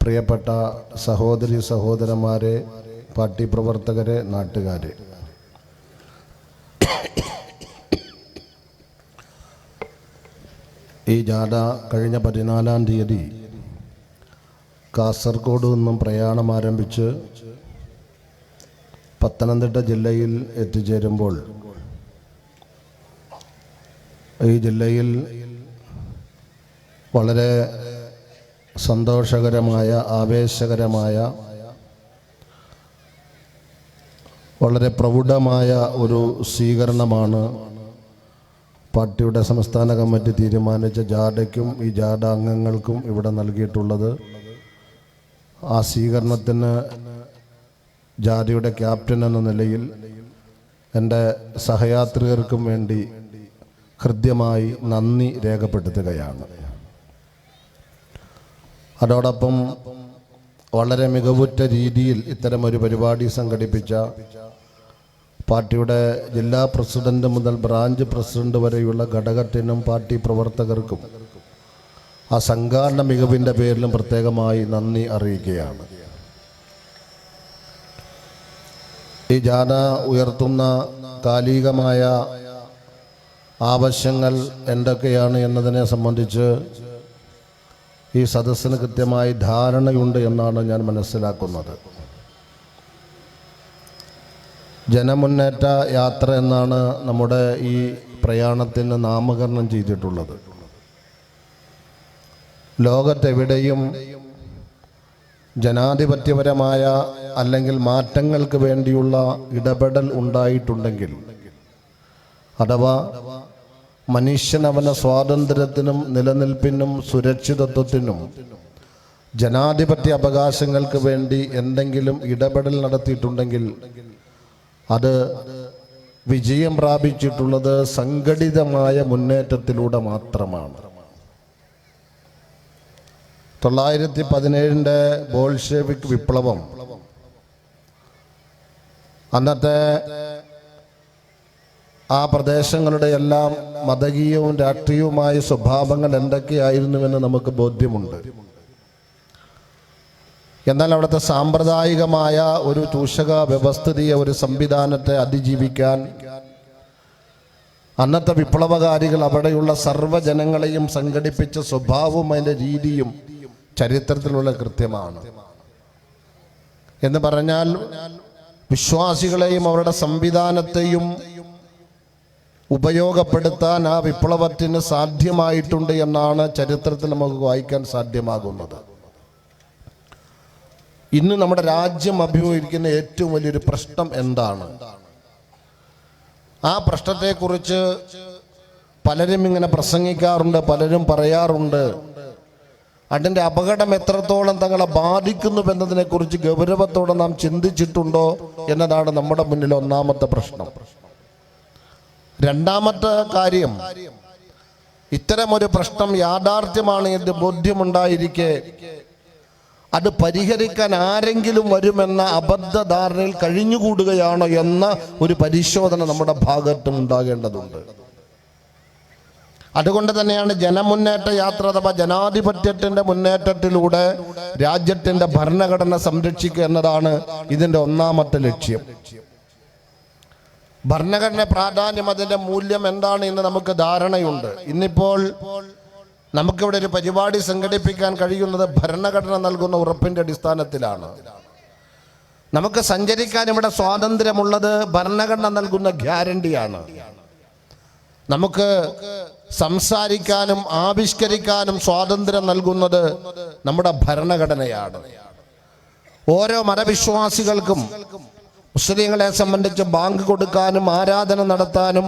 പ്രിയപ്പെട്ട സഹോദരി സഹോദരന്മാരെ, പാർട്ടി പ്രവർത്തകരെ, നാട്ടുകാരെ, ഈ ജാഥ കഴിഞ്ഞ 14-ാം തീയതി കാസർഗോഡ് നിന്നും പ്രയാണം ആരംഭിച്ച് പത്തനംതിട്ട ജില്ലയിൽ എത്തിച്ചേരുമ്പോൾ ഈ ജില്ലയിൽ വളരെ സന്തോഷകരമായ, ആവേശകരമായ, വളരെ പ്രൗഢമായ ഒരു സ്വീകരണമാണ് പാർട്ടിയുടെ സംസ്ഥാന കമ്മിറ്റി തീരുമാനിച്ച ജാഥയ്ക്കും ഈ ജാഥ അംഗങ്ങൾക്കും ഇവിടെ നൽകിയിട്ടുള്ളത്. ആ സ്വീകരണത്തിന് ജാഥയുടെ ക്യാപ്റ്റൻ എന്ന നിലയിൽ എൻ്റെ സഹയാത്രികർക്കും വേണ്ടി ഹൃദ്യമായി നന്ദി രേഖപ്പെടുത്തുകയാണ്. അതോടൊപ്പം വളരെ മികവുറ്റ രീതിയിൽ ഇത്തരമൊരു പരിപാടി സംഘടിപ്പിച്ച പാർട്ടിയുടെ ജില്ലാ പ്രസിഡന്റ് മുതൽ ബ്രാഞ്ച് പ്രസിഡന്റ് വരെയുള്ള ഘടകത്തിനും പാർട്ടി പ്രവർത്തകർക്കും ആ സംഘാടന മികവിൻ്റെ പേരിലും പ്രത്യേകമായി നന്ദി അറിയിക്കുകയാണ്. ഈ ജാഥ ഉയർത്തുന്ന കാലികമായ ആവശ്യങ്ങൾ എന്തൊക്കെയാണ് എന്നതിനെ സംബന്ധിച്ച് ഈ സദസ്സിന് കൃത്യമായി ധാരണയുണ്ട് എന്നാണ് ഞാൻ മനസ്സിലാക്കുന്നത്. ജനമുന്നേറ്റ യാത്ര എന്നാണ് നമ്മുടെ ഈ പ്രയാണത്തിന് നാമകരണം ചെയ്തിട്ടുള്ളത്. ലോകത്തെവിടെയും ജനാധിപത്യപരമായ അല്ലെങ്കിൽ മാറ്റങ്ങൾക്ക് വേണ്ടിയുള്ള ഇടപെടൽ ഉണ്ടായിട്ടുണ്ടെങ്കിൽ, അഥവാ മനുഷ്യനവന സ്വാതന്ത്ര്യത്തിനും നിലനിൽപ്പിനും സുരക്ഷിതത്വത്തിനും ജനാധിപത്യ അവകാശങ്ങൾക്ക് വേണ്ടി എന്തെങ്കിലും ഇടപെടൽ നടത്തിയിട്ടുണ്ടെങ്കിൽ അത് വിജയം പ്രാപിച്ചിട്ടുള്ളത് സംഘടിതമായ മുന്നേറ്റത്തിലൂടെ മാത്രമാണ്. 1917 ബോൾഷെവിക് വിപ്ലവം അന്നത്തെ ആ പ്രദേശങ്ങളുടെ എല്ലാം മതകീയവും രാഷ്ട്രീയവുമായ സ്വഭാവങ്ങൾ എന്തൊക്കെയായിരുന്നുവെന്ന് നമുക്ക് ബോധ്യമുണ്ട്. എന്നാൽ അവിടുത്തെ സാമ്പ്രദായികമായ ഒരു ചൂഷക വ്യവസ്ഥിതിയെ, ഒരു സംവിധാനത്തെ അതിജീവിക്കാൻ അന്നത്തെ വിപ്ലവകാരികൾ അവിടെയുള്ള സർവ്വജനങ്ങളെയും സംഘടിപ്പിച്ച സ്വഭാവവും അതിൻ്റെ രീതിയും ചരിത്രത്തിലുള്ള കൃത്യമാണ്. എന്ന് പറഞ്ഞാൽ വിശ്വാസികളെയും അവരുടെ സംവിധാനത്തെയും ഉപയോഗപ്പെടുത്താൻ ആ വിപ്ലവത്തിന് സാധ്യമായിട്ടുണ്ട് എന്നാണ് ചരിത്രത്തിൽ നമുക്ക് വായിക്കാൻ സാധ്യമാകുന്നത്. ഇന്ന് നമ്മുടെ രാജ്യം അഭിമുഖീകരിക്കുന്ന ഏറ്റവും വലിയൊരു പ്രശ്നം എന്താണ്? ആ പ്രശ്നത്തെക്കുറിച്ച് പലരും ഇങ്ങനെ പ്രസംഗിക്കാറുണ്ട്, പലരും പറയാറുണ്ട്. അതിൻ്റെ അപകടം എത്രത്തോളം തങ്ങളെ ബാധിക്കുന്നുവെന്നതിനെക്കുറിച്ച് ഗൗരവത്തോടെ നാം ചിന്തിച്ചിട്ടുണ്ടോ എന്നതാണ് നമ്മുടെ മുന്നിൽ ഒന്നാമത്തെ പ്രശ്നം. രണ്ടാമത്തെ കാര്യം, ഇത്തരമൊരു പ്രശ്നം യാഥാർത്ഥ്യമാണ് എന്ന് ബോധ്യമുണ്ടായിരിക്കെ അത് പരിഹരിക്കാൻ ആരെങ്കിലും വരുമെന്ന അബദ്ധധാരണയിൽ കഴിഞ്ഞുകൂടുകയാണോ എന്ന ഒരു പരിശോധന നമ്മുടെ ഭാഗത്തും ഉണ്ടാകേണ്ടതുണ്ട്. അതുകൊണ്ട് തന്നെയാണ് ജനമുന്നേറ്റ യാത്ര അഥവാ ജനാധിപത്യത്തിൻ്റെ മുന്നേറ്റത്തിലൂടെ രാജ്യത്തിൻ്റെ ഭരണഘടന സംരക്ഷിക്കുക എന്നതാണ് ഇതിൻ്റെ ഒന്നാമത്തെ ലക്ഷ്യം. ഭരണഘടന പ്രാധാന്യം, അതിൻ്റെ മൂല്യം എന്താണ് എന്ന് നമുക്ക് ധാരണയുണ്ട്. ഇന്നിപ്പോൾ നമുക്കിവിടെ ഒരു പരിപാടി സംഘടിപ്പിക്കാൻ കഴിയുന്നത് ഭരണഘടന നൽകുന്ന ഉറപ്പിൻ്റെ അടിസ്ഥാനത്തിലാണ്. നമുക്ക് സഞ്ചരിക്കാൻ ഇവിടെ സ്വാതന്ത്ര്യമുള്ളത് ഭരണഘടന നൽകുന്ന ഗ്യാരണ്ടിയാണ്. നമുക്ക് സംസാരിക്കാനും ആവിഷ്കരിക്കാനും സ്വാതന്ത്ര്യം നൽകുന്നത് നമ്മുടെ ഭരണഘടനയാണ്. ഓരോ മതവിശ്വാസികൾക്കും മുസ്ലിങ്ങളെ സംബന്ധിച്ച് ബാങ്ക് കൊടുക്കാനും ആരാധന നടത്താനും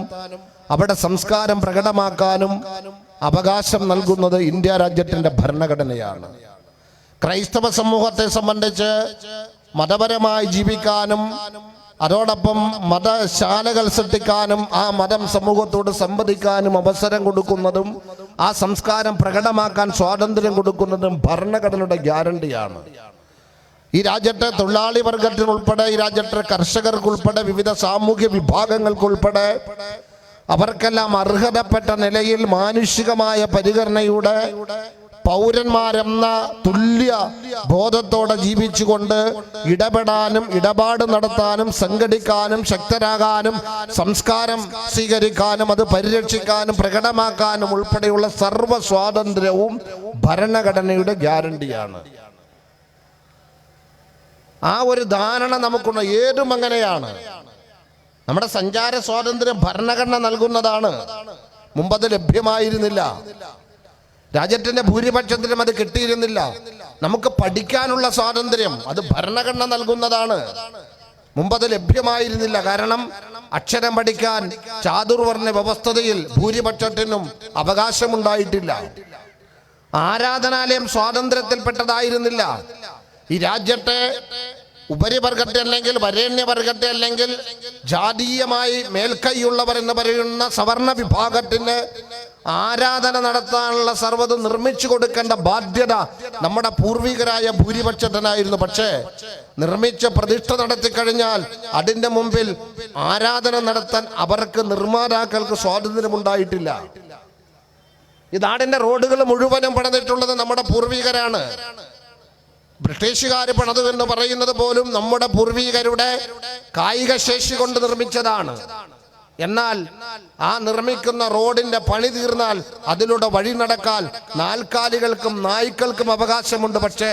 അവിടെ സംസ്കാരം പ്രകടമാക്കാനും അവകാശം നൽകുന്നത് ഇന്ത്യ രാജ്യത്തിൻ്റെ ഭരണഘടനയാണ്. ക്രൈസ്തവ സമൂഹത്തെ സംബന്ധിച്ച് മതപരമായി ജീവിക്കാനും അതോടൊപ്പം മതശാലകൾ സൃഷ്ടിക്കാനും ആ മതം സമൂഹത്തോട് സംവദിക്കാനും അവസരം കൊടുക്കുന്നതും ആ സംസ്കാരം പ്രകടമാക്കാൻ സ്വാതന്ത്ര്യം കൊടുക്കുന്നതും ഭരണഘടനയുടെ ഗ്യാരണ്ടിയാണ്. ഈ രാജ്യത്തെ തൊഴിലാളി വർഗത്തിനുൾപ്പെടെ, ഈ രാജ്യത്തെ കർഷകർക്കുൾപ്പെടെ, വിവിധ സാമൂഹ്യ വിഭാഗങ്ങൾക്കുൾപ്പെടെ അവർക്കെല്ലാം അർഹതപ്പെട്ട നിലയിൽ മാനുഷികമായ പരിഗണനയുടെ പൗരന്മാരെന്ന തുല്യ ബോധത്തോടെ ജീവിച്ചുകൊണ്ട് ഇടപെടാനും ഇടപാട് നടത്താനും സംഘടിക്കാനും ശക്തരാകാനും സംസ്കാരം സ്വീകരിക്കാനും അത് പരിരക്ഷിക്കാനും പ്രകടമാക്കാനും ഉൾപ്പെടെയുള്ള സർവ്വ സ്വാതന്ത്ര്യവും ഭരണഘടനയുടെ ഗ്യാരണ്ടിയാണ്. ആ ഒരു ധാരണ നമുക്കുണ്ട്. ഏതും അങ്ങനെയാണ്. നമ്മുടെ സഞ്ചാര സ്വാതന്ത്ര്യം ഭരണഘടന നൽകുന്നതാണ്. മുമ്പത് ലഭ്യമായിരുന്നില്ല. രാജ്യത്തിന്റെ ഭൂരിപക്ഷത്തിനും അത് കിട്ടിയിരുന്നില്ല. നമുക്ക് പഠിക്കാനുള്ള സ്വാതന്ത്ര്യം അത് ഭരണഘടന നൽകുന്നതാണ്. മുമ്പത് ലഭ്യമായിരുന്നില്ല. കാരണം അക്ഷരം പഠിക്കാൻ ചാതുർവർണ്ണ വ്യവസ്ഥതയിൽ ഭൂരിപക്ഷത്തിനും അവകാശമുണ്ടായിട്ടില്ല. ആരാധനാലയം സ്വാതന്ത്ര്യത്തിൽപ്പെട്ടതായിരുന്നില്ല. ഈ രാജ്യത്തെ ഉപരിവർഗത്തെ അല്ലെങ്കിൽ വരേണ്യവർഗത്തെ അല്ലെങ്കിൽ ജാതീയമായി മേൽക്കൈയുള്ളവർ എന്ന് പറയുന്ന സവർണ വിഭാഗത്തിന് ആരാധന നടത്താനുള്ള സർവ്വതും നിർമ്മിച്ചു കൊടുക്കേണ്ട ബാധ്യത നമ്മുടെ പൂർവികരായ ഭൂരിപക്ഷത്തിനായിരുന്നു. പക്ഷേ നിർമ്മിച്ച പ്രതിഷ്ഠ നടത്തിക്കഴിഞ്ഞാൽ അതിൻ്റെ മുമ്പിൽ ആരാധന നടത്താൻ അവർക്ക് നിർമ്മാതാക്കൾക്ക് സ്വാതന്ത്ര്യമുണ്ടായിട്ടില്ല. ഈ നാടിൻ്റെ റോഡുകൾ മുഴുവനും പണിതിട്ടുള്ളത് നമ്മുടെ പൂർവികരാണ്. ബ്രിട്ടീഷുകാർ പണിതു എന്ന് പറയുന്നത് പോലും നമ്മുടെ പൂർവികരുടെ കായിക ശേഷി കൊണ്ട് നിർമ്മിച്ചതാണ്. എന്നാൽ ആ നിർമ്മിക്കുന്ന റോഡിന്റെ പണി തീർന്നാൽ അതിലൂടെ വഴി നടക്കാൻ നാൽക്കാലികൾക്കും നായ്ക്കൾക്കും അവകാശമുണ്ട്. പക്ഷേ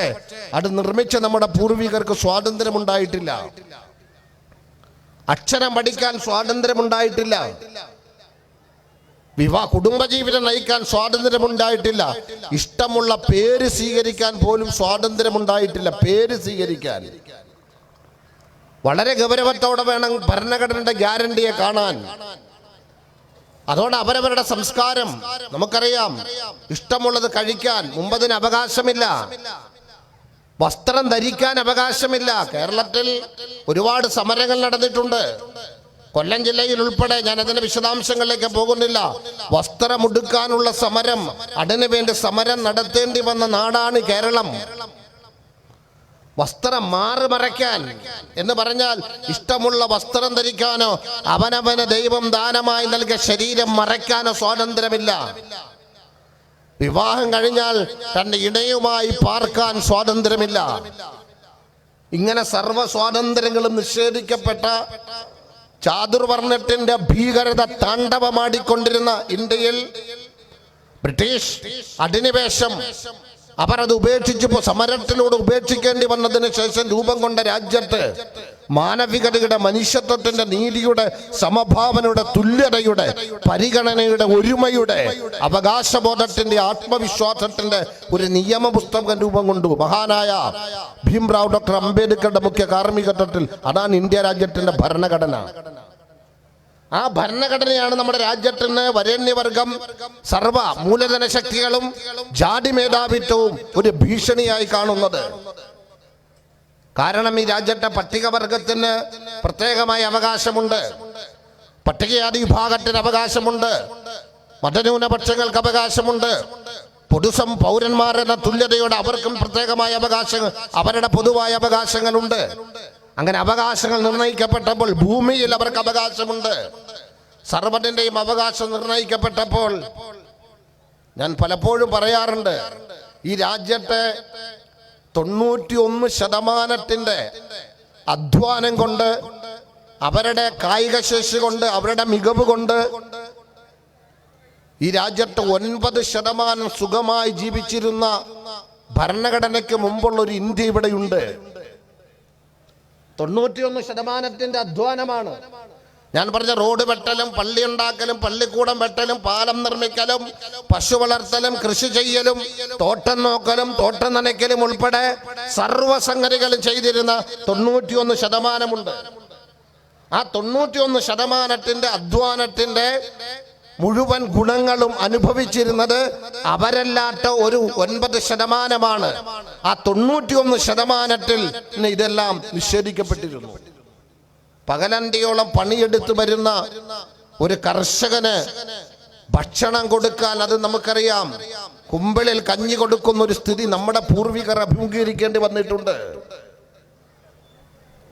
അത് നിർമ്മിച്ച നമ്മുടെ പൂർവികർക്ക് സ്വാതന്ത്ര്യമുണ്ടായിട്ടില്ല. അക്ഷരം പഠിക്കാൻ സ്വാതന്ത്ര്യമുണ്ടായിട്ടില്ല. കുടുംബജീവിതം നയിക്കാൻ സ്വാതന്ത്ര്യമുണ്ടായിട്ടില്ല. ഇഷ്ടമുള്ള പേര് സ്വീകരിക്കാൻ പോലും സ്വാതന്ത്ര്യമുണ്ടായിട്ടില്ല. പേര് സ്വീകരിക്കാൻ വളരെ ഗൗരവത്തോടെ വേണം ഭരണഘടനയുടെ ഗ്യാരണ്ടിയെ കാണാൻ. അതോടെ അവരവരുടെ സംസ്കാരം നമുക്കറിയാം. ഇഷ്ടമുള്ളത് കഴിക്കാൻ മുമ്പതിന് അവകാശമില്ല. വസ്ത്രം ധരിക്കാൻ അവകാശമില്ല. കേരളത്തിൽ ഒരുപാട് സമരങ്ങൾ നടന്നിട്ടുണ്ട്. കൊല്ലം ജില്ലയിൽ ഉൾപ്പെടെ, ഞാൻ അതിന്റെ വിശദാംശങ്ങളിലേക്ക് പോകുന്നില്ല. വസ്ത്രമുടുക്കാനുള്ള സമരം, അതിനുവേണ്ടി സമരം നടത്തേണ്ടി വന്ന നാടാണ് കേരളം. വസ്ത്രം മറയ്ക്കാൻ എന്ന് പറഞ്ഞാൽ ഇഷ്ടമുള്ള വസ്ത്രം ധരിക്കാനോ അവനവന് ദൈവം ദാനമായി നൽകിയ ശരീരം മറയ്ക്കാനോ സ്വാതന്ത്ര്യമില്ല. വിവാഹം കഴിഞ്ഞാൽ തന്റെ ഇണയുമായി പാർക്കാൻ സ്വാതന്ത്ര്യമില്ല. ഇങ്ങനെ സർവ്വ സ്വാതന്ത്ര്യങ്ങളും നിഷേധിക്കപ്പെട്ട ചാതുർവർണ്ണത്തിന്റെ ഭീകരത താണ്ഡവമാടിക്കൊണ്ടിരുന്ന ഇന്ത്യയിൽ ബ്രിട്ടീഷ് അധിനിവേശം അവർ അത് ഉപേക്ഷിച്ചു സമരത്തിലൂടെ ഉപേക്ഷിക്കേണ്ടി വന്നതിന് ശേഷം രൂപം കൊണ്ട രാജ്യത്ത് മാനവികതയുടെ, മനുഷ്യത്വത്തിന്റെ, നീതിയുടെ, സമഭാവനയുടെ, തുല്യതയുടെ, പരിഗണനയുടെ, ഒരുമയുടെ, അവകാശബോധത്തിന്റെ, ആത്മവിശ്വാസത്തിന്റെ ഒരു നിയമ പുസ്തകം രൂപം കൊണ്ടു. മഹാനായ ഭീംറാവ് ഡോക്ടർ അംബേദ്കറുടെ മുഖ്യ കാർമ്മികത്വത്തിൽ അതാണ് ഇന്ത്യ രാജ്യത്തിന്റെ ഭരണഘടന. ആ ഭരണഘടനയാണ് നമ്മുടെ രാജ്യത്തിന് വരേണ്യവർഗം, സർവ മൂലധന ശക്തികളും ജാതി മേധാവിത്വവും ഒരു ഭീഷണിയായി കാണുന്നത്. കാരണം ഈ രാജ്യത്തെ പട്ടികവർഗത്തിന് പ്രത്യേകമായ അവകാശമുണ്ട്, പട്ടികജാതി വിഭാഗത്തിന് അവകാശമുണ്ട്, മതന്യൂനപക്ഷങ്ങൾക്ക് അവകാശമുണ്ട്, പൗരന്മാരെന്ന തുല്യതയോടെ അവർക്കും പ്രത്യേകമായ അവകാശങ്ങൾ, അവരുടെ പൊതുവായ അവകാശങ്ങളുണ്ട്. അങ്ങനെ അവകാശങ്ങൾ നിർണയിക്കപ്പെട്ടപ്പോൾ ഭൂമിയിൽ അവർക്ക് അവകാശമുണ്ട്. സർവ്വത്തിന്റെയും അവകാശം നിർണയിക്കപ്പെട്ടപ്പോൾ ഞാൻ പലപ്പോഴും പറയാറുണ്ട്, ഈ രാജ്യത്തെ 91% അധ്വാനം കൊണ്ട്, അവരുടെ കായിക ശേഷി കൊണ്ട്, അവരുടെ മികവ് കൊണ്ട് ഈ രാജ്യത്ത് 9% സുഖമായി ജീവിച്ചിരുന്ന ഭരണഘടനയ്ക്ക് മുമ്പുള്ള ഒരു ഇന്ത്യ ഇവിടെയുണ്ട്. 91% അധ്വാനമാണ്. ഞാൻ പറഞ്ഞ റോഡ് വെട്ടലും, പള്ളി ഉണ്ടാക്കലും, പള്ളിക്കൂടം വെട്ടലും, പാലം നിർമ്മിക്കലും, പശു വളർത്തലും, കൃഷി ചെയ്യലും, തോട്ടം നോക്കലും, തോട്ടം നനയ്ക്കലും ഉൾപ്പെടെ സർവ്വസംഗതികളും ചെയ്തിരുന്ന 91% ആ 91% അധ്വാനത്തിന്റെ മുഴുവൻ ഗുണങ്ങളും അനുഭവിച്ചിരുന്നത് അവരല്ലാത്ത ഒരു 9%. ആ 91% ഇതെല്ലാം നിഷേധിക്കപ്പെട്ടിരുന്നു. പകലന്തിയോളം പണിയെടുത്ത് വരുന്ന ഒരു കർഷകന് ഭക്ഷണം കൊടുക്കാൻ, അത് നമുക്കറിയാം, കുമ്പിളിൽ കഞ്ഞി കൊടുക്കുന്ന ഒരു സ്ഥിതി നമ്മുടെ പൂർവികർ അഭിമുഖീകരിക്കേണ്ടി വന്നിട്ടുണ്ട്.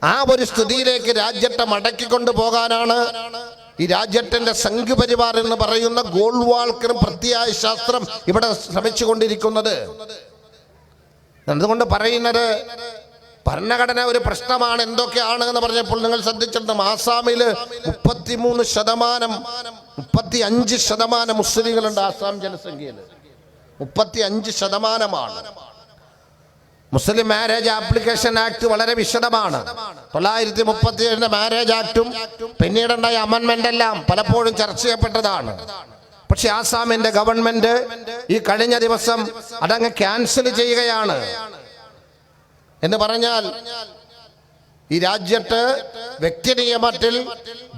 ആ ഒരു സ്ഥിതിയിലേക്ക് രാജ്യത്തെ മടക്കിക്കൊണ്ടു പോകാനാണ് ഈ രാജ്യത്തിന്റെ സംഘപരിവാർ എന്ന് പറയുന്ന ഗോൾവാൾക്കറും പ്രത്യായ ശാസ്ത്രം ഇവിടെ ശ്രമിച്ചുകൊണ്ടിരിക്കുന്നത്. അതുകൊണ്ട് പറയുന്നത് ഭരണഘടന ഒരു പ്രശ്നമാണ്, എന്തൊക്കെയാണ് എന്ന് പറഞ്ഞപ്പോൾ നിങ്ങൾ ശ്രദ്ധിച്ചിട്ടുണ്ട്. ആസാമില് 35% മുസ്ലിങ്ങളുണ്ട്. ആസാം ജനസംഖ്യയിൽ 35%. മുസ്ലിം മാരേജ് ആപ്ലിക്കേഷൻ ആക്ട് വളരെ വിശദമാണ്. 937 മാരേജ് ആക്ടും പിന്നീടുണ്ടായ അമെൻമെന്റ് എല്ലാം പലപ്പോഴും ചർച്ച ചെയ്യപ്പെട്ടതാണ്. പക്ഷെ ആസാമിന്റെ ഗവൺമെന്റ് ഈ കഴിഞ്ഞ ദിവസം അതങ്ങ് ക്യാൻസൽ ചെയ്യുകയാണ്. എന്ന് പറഞ്ഞാൽ ഈ രാജ്യത്ത് വ്യക്തി നിയമത്തിൽ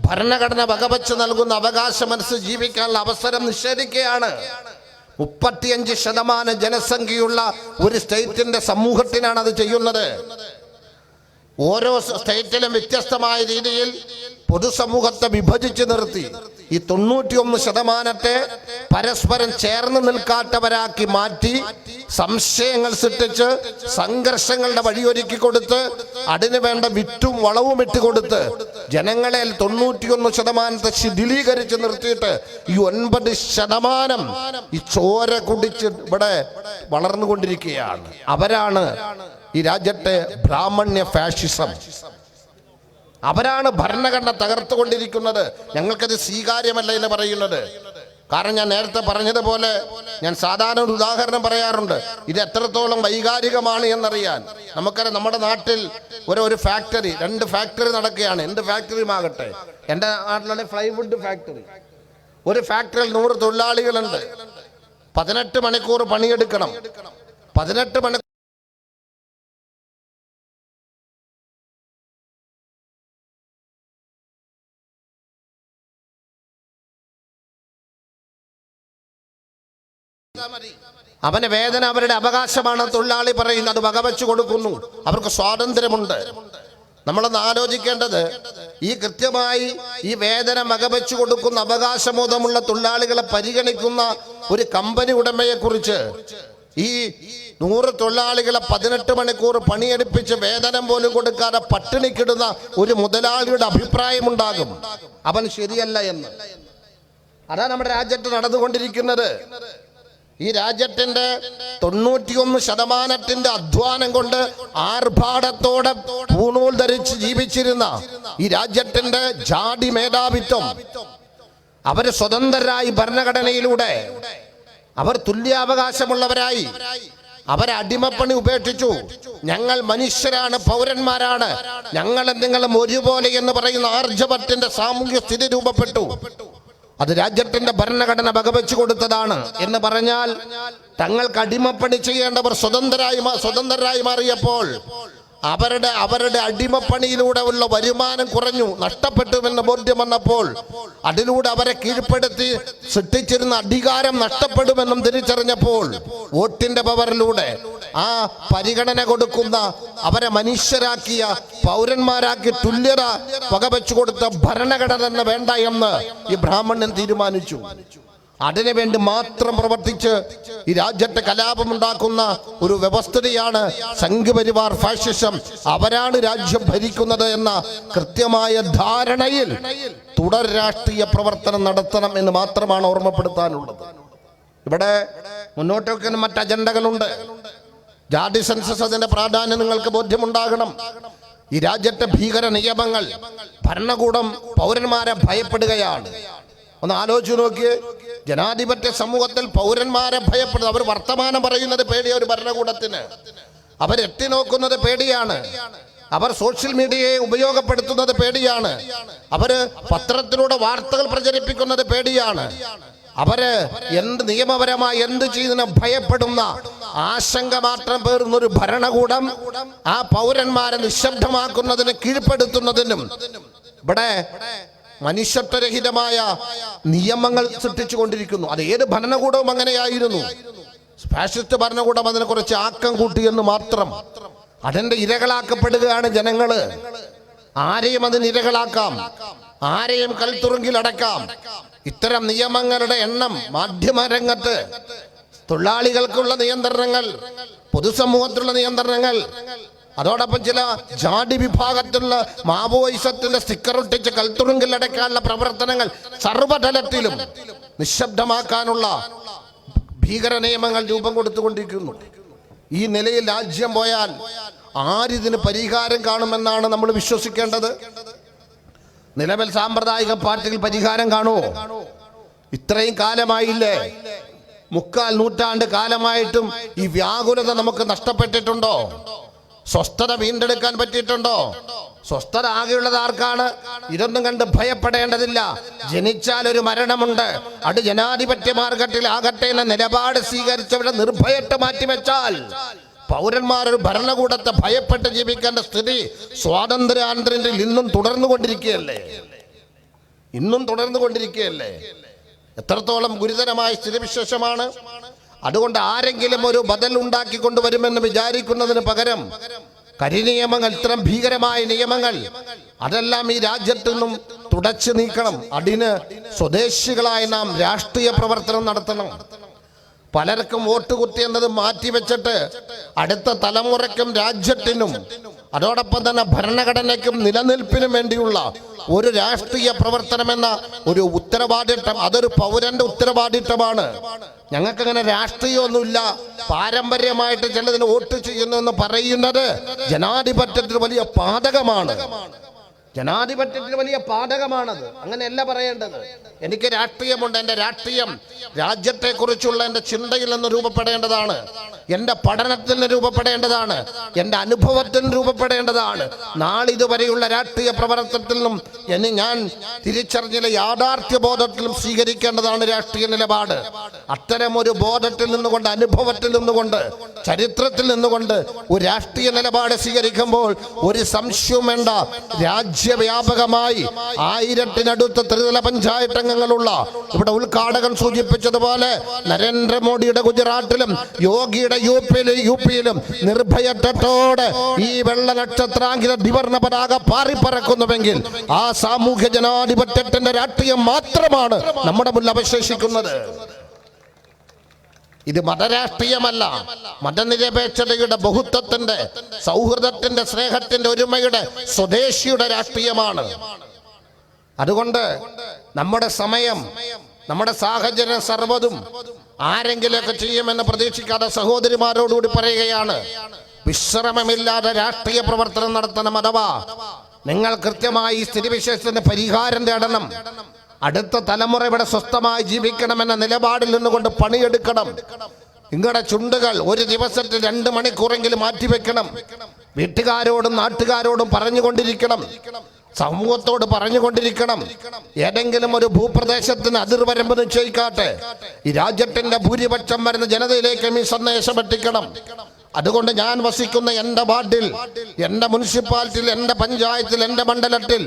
ഭരണഘടന വകവച്ച് നൽകുന്ന അവകാശമനുസരിച്ച് ജീവിക്കാനുള്ള അവസരം നിഷേധിക്കുകയാണ്. 35% ജനസംഖ്യയുള്ള ഒരു സ്റ്റേറ്റിന്റെ സമൂഹത്തിനാണ് അത് ചെയ്യുന്നത്. ഓരോ സ്റ്റേറ്റിലും വ്യത്യസ്തമായ രീതിയിൽ പൊതുസമൂഹത്തെ വിഭജിച്ച് നിർത്തി ഈ 91% പരസ്പരം ചേർന്ന് നിൽക്കാത്തവരാക്കി മാറ്റി, സംശയങ്ങൾ സൃഷ്ടിച്ച് സംഘർഷങ്ങളുടെ വഴിയൊരുക്കി കൊടുത്ത് അതിനു വേണ്ട വിറ്റും വളവും ഇട്ടുകൊടുത്ത് ജനങ്ങളെ 91% ശിഥിലീകരിച്ച് നിർത്തിയിട്ട് ഈ 9% ഈ ചോര കുടിച്ച് ഇവിടെ വളർന്നുകൊണ്ടിരിക്കുകയാണ്. അവരാണ് ഈ രാജ്യത്തെ ബ്രാഹ്മണ്യ ഫാഷിസം. അവരാണ് ഭരണഘടന തകർത്തുകൊണ്ടിരിക്കുന്നത്. ഞങ്ങൾക്കത് സ്വീകാര്യമല്ല എന്ന് പറയുന്നത്. കാരണം ഞാൻ നേരത്തെ പറഞ്ഞതുപോലെ ഞാൻ സാധാരണ ഒരു ഉദാഹരണം പറയാറുണ്ട്. ഇത് എത്രത്തോളം വൈകാരികമാണ് എന്നറിയാൻ. നമുക്കറിയാം, നമ്മുടെ നാട്ടിൽ ഒരു ഫാക്ടറി, 2 ഫാക്ടറി നടക്കുകയാണ്. എന്ത് ഫാക്ടറിയും ആകട്ടെ. എൻ്റെ നാട്ടിലെ ഫ്ലൈവുഡ് ഫാക്ടറി. ഒരു ഫാക്ടറിയിൽ 100 തൊഴിലാളികളുണ്ട്. 18 മണിക്കൂർ പണിയെടുക്കണം. 18 മണിക്കൂർ അവന് വേതന അവരുടെ അവകാശമാണ്. തൊഴിലാളി പറയുന്നത് അത് വകവെച്ചു കൊടുക്കുന്നു. അവർക്ക് സ്വാതന്ത്ര്യമുണ്ട്. നമ്മളൊന്ന് ആലോചിക്കേണ്ടത്, ഈ കൃത്യമായി ഈ വേതനം വകവെച്ചു കൊടുക്കുന്ന അവകാശബോധമുള്ള തൊഴിലാളികളെ പരിഗണിക്കുന്ന ഒരു കമ്പനി ഉടമയെ കുറിച്ച് ഈ 100 തൊഴിലാളികളെ 18 മണിക്കൂർ പണിയെടുപ്പിച്ച് വേതനം പോലും കൊടുക്കാതെ പട്ടിണിക്കിടുന്ന ഒരു മുതലാളിയുടെ അഭിപ്രായമുണ്ടാകും അവൻ ശരിയല്ല എന്ന്. അതാണ് നമ്മുടെ രാജ്യത്ത് നടന്നുകൊണ്ടിരിക്കുന്നത്. ഈ രാജ്യത്തിന്റെ 91% അധ്വാനം കൊണ്ട് ആർഭാടത്തോടെ പൂണൂൽ ധരിച്ച് ജീവിച്ചിരുന്ന ഈ രാജ്യത്തിന്റെ ജാതി മേധാവിത്വം, അവര് സ്വതന്ത്രരായി ഭരണഘടനയിലൂടെ അവർ തുല്യാവകാശമുള്ളവരായി അവരെ അടിമപ്പണി ഉപേക്ഷിച്ചു. ഞങ്ങൾ മനുഷ്യരാണ്, പൗരന്മാരാണ്, ഞങ്ങളും നിങ്ങളും ഒരുപോലെ എന്ന് പറയുന്ന ആർജവത്തിന്റെ സാമൂഹ്യ സ്ഥിതി രൂപപ്പെട്ടു. അത് രാജ്യത്തിന്റെ ഭരണഘടന വകവെച്ചു കൊടുത്തതാണ് എന്ന് പറഞ്ഞാൽ തങ്ങൾക്ക് അടിമപ്പണി ചെയ്യേണ്ടവർ സ്വതന്ത്രരായി മാറിയപ്പോൾ അവരുടെ അടിമപ്പണിയിലൂടെ ഉള്ള വരുമാനം കുറഞ്ഞു, നഷ്ടപ്പെട്ടുവെന്ന് ബോധ്യം വന്നപ്പോൾ അതിലൂടെ അവരെ കീഴ്പ്പെടുത്തി സൃഷ്ടിച്ചിരുന്ന അധികാരം നഷ്ടപ്പെടുമെന്നും തിരിച്ചറിഞ്ഞപ്പോൾ വോട്ടിന്റെ പവറിലൂടെ ആ പരിഗണന കൊടുക്കുന്ന അവരെ മനുഷ്യരാക്കിയ പൗരന്മാരാക്കി തുല്യത വകവെച്ചു കൊടുത്ത ഭരണഘടന തന്നെ വേണ്ട എന്ന് ഈ ബ്രാഹ്മണൻ തീരുമാനിച്ചു. അതിനുവേണ്ടി മാത്രം പ്രവർത്തിച്ച് ഈ രാജ്യത്തെ കലാപമുണ്ടാക്കുന്ന ഒരു വ്യവസ്ഥിതിയാണ് സംഘപരിവാർ ഫാഷിസം. അവരാണ് രാജ്യം ഭരിക്കുന്നത് എന്ന കൃത്യമായ ധാരണയിൽ തുടർ രാഷ്ട്രീയ പ്രവർത്തനം നടത്തണം എന്ന് മാത്രമാണ് ഓർമ്മപ്പെടുത്താനുള്ളത്. ഇവിടെ മുന്നോട്ട് വെക്കുന്ന മറ്റ് അജണ്ടകളുണ്ട്. ജാതി സെൻസസ്, അതിന്റെ പ്രാധാന്യം നിങ്ങൾക്ക് ബോധ്യമുണ്ടാകണം. ഈ രാജ്യത്തെ ഭീകര നിയമങ്ങൾ ഭരണകൂടം പൗരന്മാരെ ഭയപ്പെടുകയാണ്. ഒന്ന് ആലോചിച്ച് നോക്കിയേ, ജനാധിപത്യ സമൂഹത്തിൽ പൗരന്മാരെ ഭയപ്പെടുന്നത്, അവർ വർത്തമാനം പറയുന്നത് പേടിയ ഒരു ഭരണകൂടത്തിന്, അവരെത്തി നോക്കുന്നത് പേടിയാണ്, അവർ സോഷ്യൽ മീഡിയയെ ഉപയോഗപ്പെടുത്തുന്നത് പേടിയാണ്, അവര് പത്രത്തിലൂടെ വാർത്തകൾ പ്രചരിപ്പിക്കുന്നത് പേടിയാണ്, അവര് നിയമപരമായി എന്ത് ചെയ്യുന്നതിന് ഭയപ്പെടുന്ന ആശങ്ക മാത്രം പേറുന്ന ഒരു ഭരണകൂടം ആ പൗരന്മാരെ നിശബ്ദമാക്കുന്നതിന് കീഴ്പ്പെടുത്തുന്നതിനും ഇവിടെ മനുഷ്യത്വരഹിതമായ നിയമങ്ങൾ സൃഷ്ടിച്ചു കൊണ്ടിരിക്കുന്നു. അത് ഏത് ഭരണകൂടവും അങ്ങനെയായിരുന്നു. ഫാഷിസ്റ്റ് ഭരണകൂടം അതിനെ കുറിച്ച് ആക്കം കൂട്ടിയെന്ന് മാത്രം. അതിന്റെ ഇരകളാക്കപ്പെടുകയാണ് ജനങ്ങള്. ആരെയും അതിന് ഇരകളാക്കാം, ആരെയും കൽത്തുറുങ്കിൽ അടക്കാം. ഇത്തരം നിയമങ്ങളുടെ എണ്ണം മാധ്യമരംഗത്ത്, തൊഴിലാളികൾക്കുള്ള നിയന്ത്രണങ്ങൾ, പൊതുസമൂഹത്തിലുള്ള നിയന്ത്രണങ്ങൾ, അതോടൊപ്പം ചില ജാതി വിഭാഗത്തിലുള്ള മാവോയിസത്തിന്റെ സ്റ്റിക്കർ ഒട്ടിച്ച് കൽത്തുറുങ്കിൽ അടയ്ക്കാനുള്ള പ്രവർത്തനങ്ങൾ സർവ്വതലത്തിലും നിശബ്ദമാക്കാനുള്ള ഭീകര നിയമങ്ങൾ രൂപം കൊടുത്തുകൊണ്ടിരിക്കുന്നു. ഈ നിലയിൽ രാജ്യം പോയാൽ ആരിതിന് പരിഹാരം കാണുമെന്നാണ് നമ്മൾ വിശ്വസിക്കേണ്ടത്? നിലവിൽ സാമ്പ്രദായിക പാർട്ടികൾ പരിഹാരം കാണുമോ? ഇത്രയും കാലമായില്ലേ, 3/4 നൂറ്റാണ്ട് കാലമായിട്ടും ഈ വ്യാകുലത നമുക്ക് നഷ്ടപ്പെട്ടിട്ടുണ്ടോ? സ്വസ്ഥത വീണ്ടെടുക്കാൻ പറ്റിയിട്ടുണ്ടോ? സ്വസ്ഥത ആകെയുള്ളത് ആർക്കാണ്? ഇതൊന്നും കണ്ട് ഭയപ്പെടേണ്ടതില്ല. ജനിച്ചാൽ ഒരു മരണമുണ്ട്, അത് ജനാധിപത്യ മാർഗത്തിൽ ആകട്ടെ എന്ന നിലപാട് സ്വീകരിച്ചവരെ നിർഭയട്ട് മാറ്റിവെച്ചാൽ പൗരന്മാർ ഒരു ഭരണകൂടത്തെ ഭയപ്പെട്ട് ജീവിക്കേണ്ട സ്ഥിതി സ്വാതന്ത്ര്യാനന്തരത്തിൽ ഇന്നും തുടർന്നുകൊണ്ടിരിക്കുകയല്ലേ. എത്രത്തോളം ഗുരുതരമായ സ്ഥിതിവിശേഷമാണ്. അതുകൊണ്ട് ആരെങ്കിലും ഒരു ബദൽ ഉണ്ടാക്കിക്കൊണ്ടുവരുമെന്ന് വിചാരിക്കുന്നതിന് പകരം കരിനിയമങ്ങൾ, ഇത്തരം ഭീകരമായ നിയമങ്ങൾ അതെല്ലാം ഈ രാജ്യത്തു നിന്നും തുടച്ചു നീക്കണം. അതിന് സ്വദേശികളായി നാം രാഷ്ട്രീയ പ്രവർത്തനം നടത്തണം. പലർക്കും വോട്ട് കുത്തി എന്നത് മാറ്റിവെച്ചിട്ട് അടുത്ത തലമുറയ്ക്കും രാജ്യത്തിനും അതോടൊപ്പം തന്നെ ഭരണഘടനയ്ക്കും നിലനിൽപ്പിനും വേണ്ടിയുള്ള ഒരു രാഷ്ട്രീയ പ്രവർത്തനമെന്ന ഒരു ഉത്തരവാദിത്തം, അതൊരു പൗരന്റെ ഉത്തരവാദിത്തമാണ്. ഞങ്ങൾക്കങ്ങനെ രാഷ്ട്രീയമൊന്നുമില്ല, പാരമ്പര്യമായിട്ട് ചിലതിന് വോട്ട് ചെയ്യുന്നു എന്ന് പറയുന്നത് ജനാധിപത്യത്തിൽ വലിയ പാതകമാണ്. പാതകമാണത്. അങ്ങനെയല്ല പറയേണ്ടത്. എനിക്ക് രാഷ്ട്രീയമുണ്ട്. എൻ്റെ രാഷ്ട്രീയം രാജ്യത്തെക്കുറിച്ചുള്ള എൻ്റെ ചിന്തയിൽ നിന്ന് രൂപപ്പെടേണ്ടതാണ്, എൻ്റെ പഠനത്തിൽ നിന്ന് രൂപപ്പെടേണ്ടതാണ്, എൻ്റെ അനുഭവത്തിൽ നിന്ന് രൂപപ്പെടേണ്ടതാണ്. നാളിതുവരെയുള്ള രാഷ്ട്രീയ പ്രവർത്തനത്തിൽ നിന്നും ഞാൻ തിരിച്ചറിഞ്ഞ യാഥാർത്ഥ്യ ബോധത്തിലും സ്വീകരിക്കേണ്ടതാണ് രാഷ്ട്രീയ നിലപാട്. അത്തരമൊരു ബോധത്തിൽ നിന്നുകൊണ്ട്, അനുഭവത്തിൽ നിന്നുകൊണ്ട്, ചരിത്രത്തിൽ നിന്നുകൊണ്ട് ഒരു രാഷ്ട്രീയ നിലപാട് സ്വീകരിക്കുമ്പോൾ ഒരു സംശയവും വേണ്ട. രാജ്യവ്യാപകമായി 1000-നടുത്ത് ത്രിതല പഞ്ചായത്ത് അംഗങ്ങളുള്ള, ഇവിടെ ഉദ്ഘാടകൻ സൂചിപ്പിച്ചതുപോലെ നരേന്ദ്രമോദിയുടെ ഗുജറാത്തിലും യോഗിയുടെ യു പിയിലും നിർഭയത്വത്തോടെ ഈ വെള്ള നക്ഷത്രാങ്കിത ദ്വിവർണ്ണ പതാക പാറിപ്പറക്കുന്നുവെങ്കിൽ ആ സാമൂഹ്യ ജനാധിപത്യത്തിന്റെ രാഷ്ട്രീയം മാത്രമാണ് നമ്മുടെ മുന്നിൽ അവശേഷിക്കുന്നത്. ഇത് മതരാഷ്ട്രീയമല്ല, മതനിരപേക്ഷതയുടെ, ബഹുത്വത്തിന്റെ, സൗഹൃദത്തിന്റെ, സ്നേഹത്തിന്റെ, ഒരുമയുടെ, സ്വദേശിയുടെ രാഷ്ട്രീയമാണ്. അതുകൊണ്ട് നമ്മുടെ സമയം, നമ്മുടെ സാഹചര്യം സർവ്വതും ആരെങ്കിലുമൊക്കെ ചെയ്യുമെന്ന് പ്രതീക്ഷിക്കാതെ സഹോദരിമാരോടുകൂടി പറയുകയാണ്, വിശ്രമമില്ലാതെ രാഷ്ട്രീയ പ്രവർത്തനം നടത്തണം. അഥവാ നിങ്ങൾ കൃത്യമായി ഈ സ്ഥിതിവിശേഷത്തിന് പരിഹാരം തേടണം. അടുത്ത തലമുറ ഇവിടെ സ്വസ്ഥമായി ജീവിക്കണമെന്ന നിലപാടിൽ നിന്നുകൊണ്ട് പണിയെടുക്കണം. നിങ്ങളുടെ ചുണ്ടുകൾ ഒരു ദിവസത്തിൽ 2 മണിക്കൂറെങ്കിലും മാറ്റിവെക്കണം. വീട്ടുകാരോടും നാട്ടുകാരോടും പറഞ്ഞുകൊണ്ടിരിക്കണം, സമൂഹത്തോട് പറഞ്ഞുകൊണ്ടിരിക്കണം. ഏതെങ്കിലും ഒരു ഭൂപ്രദേശത്തിന് അതിർവരമ്പ് നിശ്ചയിക്കാട്ടെ, ഈ രാജ്യത്തിന്റെ ഭൂരിപക്ഷം വരുന്ന ജനതയിലേക്ക് ഈ സന്ദേശം എത്തിക്കണം. അതുകൊണ്ട് ഞാൻ വസിക്കുന്ന എൻ്റെ വാർഡിൽ, എൻ്റെ മുനിസിപ്പാലിറ്റിയിൽ, എൻ്റെ പഞ്ചായത്തിൽ, എൻ്റെ മണ്ഡലത്തിൽ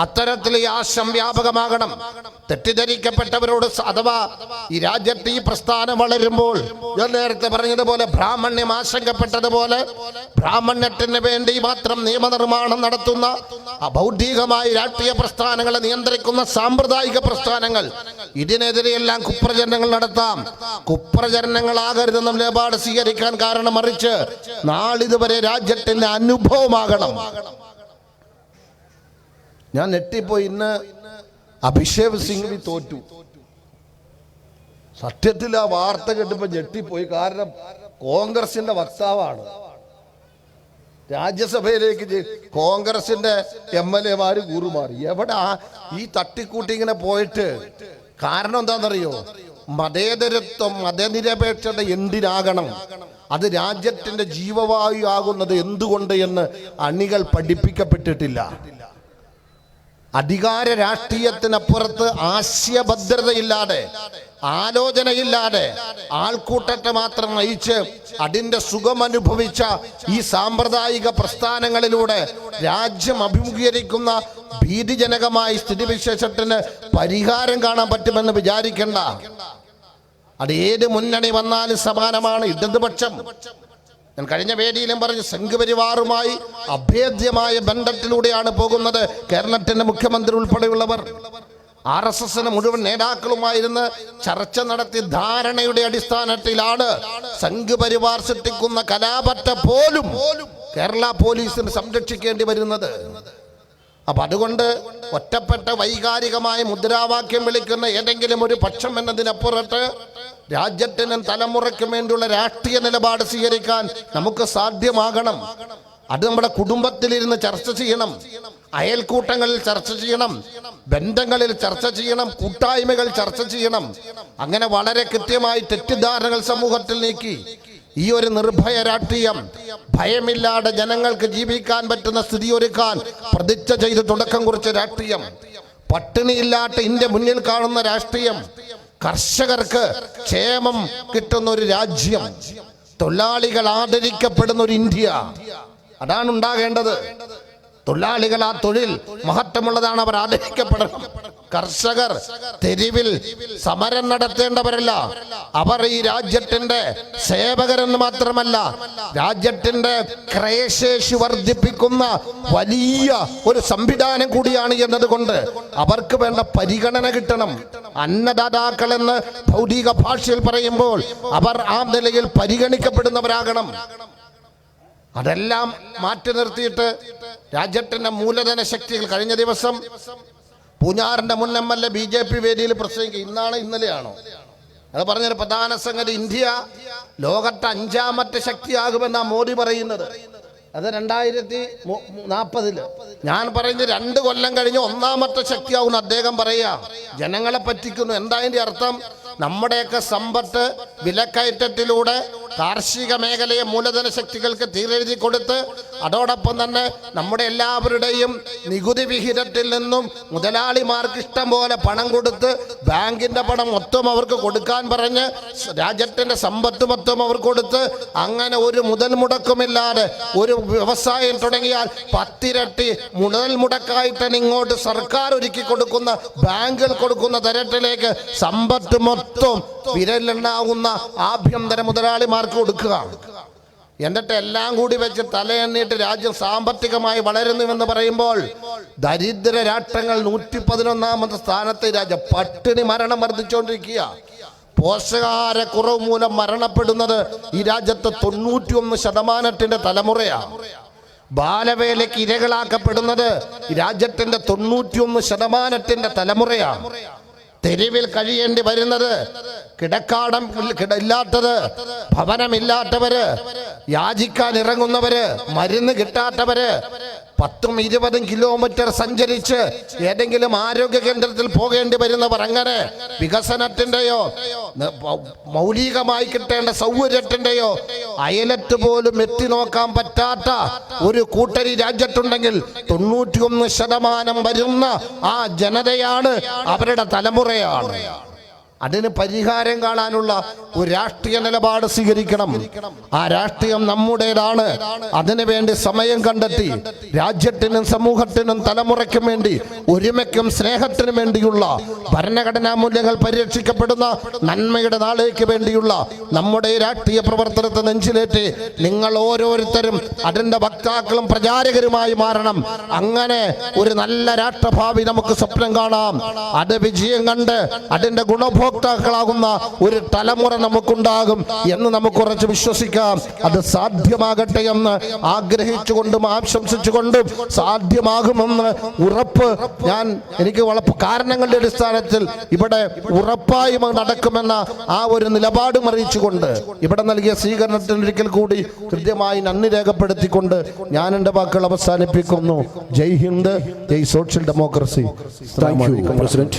അത്തരത്തിൽ ഈ ആശം വ്യാപകമാകണം. തെറ്റിദ്ധരിക്കപ്പെട്ടവരോട്, അഥവാ ഈ രാജ്യത്ത് ഈ പ്രസ്ഥാനം വളരുമ്പോൾ ഞാൻ നേരത്തെ പറഞ്ഞതുപോലെ ബ്രാഹ്മണ്യം ആശങ്കപ്പെട്ടതുപോലെ ബ്രാഹ്മണ്യത്തിന് വേണ്ടി മാത്രം നിയമനിർമ്മാണം നടത്തുന്ന ബൗദ്ധികമായി രാഷ്ട്രീയ പ്രസ്ഥാനങ്ങളെ നിയന്ത്രിക്കുന്ന സാമ്പ്രദായിക പ്രസ്ഥാനങ്ങൾ, ഇതിനെതിരെയെല്ലാം കുപ്രചരണങ്ങൾ നടത്താം. കുപ്രചരണങ്ങളാകരുതെന്ന നിലപാട് സ്വീകരിക്കാൻ കാരണം മറിച്ച് നാളിതുവരെ രാജ്യത്തിന്റെ അനുഭവമാകണം. ഞാൻ ഞെട്ടിപ്പോയി. ഇന്ന് അഭിഷേക് സിംഗ്വി തോറ്റു. സത്യത്തിൽ ആ വാർത്ത കേട്ടപ്പോൾ ഞെട്ടിപ്പോയി. കാരണം കോൺഗ്രസിന്റെ വക്താവാണ്. രാജ്യസഭയിലേക്ക് കോൺഗ്രസിന്റെ MLA-മാര് കൂറുമാറി. എവിടെ ഈ തട്ടിക്കൂട്ടി ഇങ്ങനെ പോയിട്ട്? കാരണം എന്താണെന്നറിയോ? മതേതരത്വം, മതനിരപേക്ഷത എന്തിനാകണം? അത് രാജ്യത്തിന്റെ ജീവവായു ആകുന്നത് എന്തുകൊണ്ട് എന്ന് അണികൾ പഠിപ്പിക്കപ്പെട്ടിട്ടില്ല. അധികാര രാഷ്ട്രീയത്തിനപ്പുറത്ത് ആശയഭദ്രതയില്ലാതെ, ആലോചനയില്ലാതെ, ആൾക്കൂട്ടത്തെ മാത്രം നയിച്ച് അതിന്റെ സുഖമനുഭവിച്ച ഈ സാമ്പ്രദായിക പ്രസ്ഥാനങ്ങളിലൂടെ രാജ്യം അഭിമുഖീകരിക്കുന്ന ഭീതിജനകമായ സ്ഥിതിവിശേഷത്തിന് പരിഹാരം കാണാൻ പറ്റുമെന്ന് വിചാരിക്കേണ്ട. അത് ഏത് മുന്നണി വന്നാലും സമാനമാണ്. ഇടതുപക്ഷം, ഞാൻ കഴിഞ്ഞ വേദിയിലും പറഞ്ഞു, സംഘപരിവാറുമായി അഭേദ്യമായ ബന്ധത്തിലൂടെയാണ് പോകുന്നത്. കേരളത്തിന്റെ മുഖ്യമന്ത്രി ഉൾപ്പെടെയുള്ളവർ RSSന് മുഴുവൻ നേതാക്കളുമായിരുന്ന് ചർച്ച നടത്തി ധാരണയുടെ അടിസ്ഥാനത്തിലാണ് സംഘപരിവാർ സൃഷ്ടിക്കുന്ന കലാപത്തെ പോലും കേരള പോലീസിന് സംരക്ഷിക്കേണ്ടി വരുന്നത്. അപ്പൊ അതുകൊണ്ട് ഒറ്റപ്പെട്ട വൈകാരികമായ മുദ്രാവാക്യം വിളിക്കുന്ന ഏതെങ്കിലും ഒരു പക്ഷം എന്നതിനപ്പുറത്ത് രാജ്യത്തിനും തലമുറയ്ക്കും വേണ്ടിയുള്ള രാഷ്ട്രീയ നിലപാട് സ്വീകരിക്കാൻ നമുക്ക് സാധ്യമാകണം. അത് നമ്മുടെ കുടുംബത്തിലിരുന്ന് ചർച്ച ചെയ്യണം, അയൽക്കൂട്ടങ്ങളിൽ ചർച്ച ചെയ്യണം, ബന്ധങ്ങളിൽ ചർച്ച ചെയ്യണം, കൂട്ടായ്മകൾ ചർച്ച ചെയ്യണം. അങ്ങനെ വളരെ കൃത്യമായി തെറ്റിദ്ധാരണകൾ സമൂഹത്തിൽ നീക്കി ഈ ഒരു നിർഭയ രാഷ്ട്രീയം, ഭയമില്ലാതെ ജനങ്ങൾക്ക് ജീവിക്കാൻ പറ്റുന്ന സ്ഥിതി ഒരുക്കാൻ പ്രതിജ്ഞ ചെയ്ത് തുടക്കം കുറിച്ച രാഷ്ട്രീയം, പട്ടിണിയില്ലാത്ത ഇന്ത്യ മുന്നിൽ കാണുന്ന രാഷ്ട്രീയം, കർഷകർക്ക് ക്ഷേമം കിട്ടുന്ന ഒരു രാജ്യം, തൊഴിലാളികൾ ആദരിക്കപ്പെടുന്ന ഒരു ഇന്ത്യ, അതാണ് ഉണ്ടാകേണ്ടത്. തൊഴിലാളികൾ ആ തൊഴിൽ മഹത്വമുള്ളതാണ്, അവർ ആദരിക്കപ്പെടണം. കർഷകർ തെരുവിൽ സമരം നടത്തേണ്ടവരല്ല, അവർ ഈ രാജ്യത്തിന്റെ സേവകരെന്ന് മാത്രമല്ല, രാജ്യത്തിന്റെ ക്രയശേഷി വർദ്ധിപ്പിക്കുന്ന വലിയ ഒരു സംവിധാനം കൂടിയാണ് എന്നതുകൊണ്ട് അവർക്ക് വേണ്ട പരിഗണന കിട്ടണം. അന്നദാതാക്കൾ എന്ന് ഭൗതിക ഭാഷയിൽ പറയുമ്പോൾ അവർ ആ നിലയിൽ പരിഗണിക്കപ്പെടുന്നവരാകണം. അതെല്ലാം മാറ്റി നിർത്തിയിട്ട് രാജ്യത്തിന്റെ മൂലധന ശക്തികൾ, കഴിഞ്ഞ ദിവസം പൂഞ്ഞാറിന്റെ മുൻ MLA BJP വേദിയിൽ പ്രസംഗിക്കുക, ഇന്നലെയാണോ അത് പറഞ്ഞൊരു പ്രധാന സംഗതി, ഇന്ത്യ ലോകത്തെ 5ാമത്തെ ശക്തിയാകുമെന്നാണ് മോദി പറയുന്നത്. അത് 2040. ഞാൻ പറയുന്നത് 2 കൊല്ലം കഴിഞ്ഞ് 1ാമത്തെ ശക്തിയാവുമെന്ന് അദ്ദേഹം പറയാ. ജനങ്ങളെ പറ്റിക്കുന്നു. എന്താ അതിന്റെ അർത്ഥം? നമ്മുടെയൊക്കെ സമ്പത്ത് വിലക്കയറ്റത്തിലൂടെ കാർഷിക മേഖലയെ മൂലധന ശക്തികൾക്ക് തീരെഴുതി കൊടുത്ത്, അതോടൊപ്പം തന്നെ നമ്മുടെ എല്ലാവരുടെയും നികുതി വിഹിതത്തിൽ നിന്നും മുതലാളിമാർക്ക് ഇഷ്ടം പോലെ പണം കൊടുത്ത് ബാങ്കിന്റെ പണം മൊത്തം അവർക്ക് കൊടുക്കാൻ പറഞ്ഞ് രാജ്യത്തിന്റെ സമ്പത്ത് മൊത്തം അവർ കൊടുത്ത്, അങ്ങനെ ഒരു മുതൽ മുടക്കുമില്ലാതെ ഒരു വ്യവസായം തുടങ്ങിയാൽ 10 ഇരട്ടി മുതൽ മുടക്കായിട്ട് ഇങ്ങോട്ട് സർക്കാർ ഒരുക്കി കൊടുക്കുന്ന, ബാങ്കുകൾ കൊടുക്കുന്ന തരത്തിലേക്ക് സമ്പത്ത് മൊത്തം വിരലിലുണ്ടാവുന്ന ആഭ്യന്തര മുതലാളിമാർക്ക് കൊടുക്കുക. എന്നിട്ട് എല്ലാം കൂടി വെച്ച് തലയെണ്ണിയിട്ട് രാജ്യം സാമ്പത്തികമായി വളരുന്നുവെന്ന് പറയുമ്പോൾ ദരിദ്ര രാഷ്ട്രങ്ങൾ 111ാമത്തെ സ്ഥാനത്ത് രാജ്യം. പട്ടിണി മരണം വർദ്ധിച്ചുകൊണ്ടിരിക്കുക. പോഷകാഹാരക്കുറവ് മൂലം മരണപ്പെടുന്നത് ഈ രാജ്യത്ത് 91% തലമുറയാണ്. ബാലവേലയ്ക്ക് ഇരകളാക്കപ്പെടുന്നത് ഈ രാജ്യത്തിന്റെ 91% തലമുറയാണ്. തെരുവിൽ കഴിയേണ്ടി വരുന്നത്, കിടക്കാടം ഇല്ലാത്തത്, ഭവനമില്ലാത്തവര്, യാചിക്കാൻ ഇറങ്ങുന്നവര്, മരുന്ന് കിട്ടാത്തവര്, 10-20 കിലോമീറ്റർ സഞ്ചരിച്ച് ഏതെങ്കിലും ആരോഗ്യ കേന്ദ്രത്തിൽ പോകേണ്ടി വരുന്നവർ, അങ്ങനെ വികസനത്തിന്റെയോ മൗലികമായി കിട്ടേണ്ട സൗകര്യത്തിന്റെയോ അയലത്ത് പോലും എത്തി നോക്കാൻ പറ്റാത്ത ഒരു കൂട്ടരി രാജ്യത്തുണ്ടെങ്കിൽ 91% വരുന്ന ആ ജനതയാണ്, അവരുടെ തലമുറയാണ്. അതിന് പരിഹാരം കാണാനുള്ള ഒരു രാഷ്ട്രീയ നിലപാട് സ്വീകരിക്കണം. ആ രാഷ്ട്രീയം നമ്മുടേതാണ്. അതിനുവേണ്ടി സമയം കണ്ടെത്തി രാജ്യത്തിനും സമൂഹത്തിനും തലമുറയ്ക്കും വേണ്ടി ഒരുമയ്ക്കും സ്നേഹത്തിനും വേണ്ടിയുള്ള ഭരണഘടനാ മൂല്യങ്ങൾ പരിരക്ഷിക്കപ്പെടുന്ന നന്മയുടെ നാളേക്ക് വേണ്ടിയുള്ള നമ്മുടെ രാഷ്ട്രീയ പ്രവർത്തനത്തെ നെഞ്ചിലേറ്റി നിങ്ങൾ ഓരോരുത്തരും അതിന്റെ വക്താക്കളും പ്രചാരകരുമായി മാറണം. അങ്ങനെ ഒരു നല്ല രാഷ്ട്രഭാവി നമുക്ക് സ്വപ്നം കാണാം. അത് വിജയം കണ്ട് അതിന്റെ ഗുണഭോക്താക്കളാകുന്ന ഒരു തലമുറ നമുക്കുണ്ടാകും എന്ന് നമുക്ക് ഉറച്ച് വിശ്വസിക്കാം. അത് സാധ്യമാകട്ടെ എന്ന് ആഗ്രഹിച്ചുകൊണ്ടും ആശംസിച്ചുകൊണ്ടും സാധ്യമാകുമെന്ന് ഉറപ്പ് എനിക്ക് കാരണങ്ങളുടെ അടിസ്ഥാനത്തിൽ ഇവിടെ ഉറപ്പായും നടക്കുമെന്ന ആ ഒരു നിലപാടും അറിയിച്ചുകൊണ്ട് ഇവിടെ നൽകിയ സ്വീകരണത്തിന് ഒരിക്കൽ കൂടി കൃത്യമായി നന്ദി രേഖപ്പെടുത്തിക്കൊണ്ട് ഞാൻ എൻ്റെ വാക്കുകൾ അവസാനിപ്പിക്കുന്നു. Jai Hind, Jai social democracy. Thank you, President.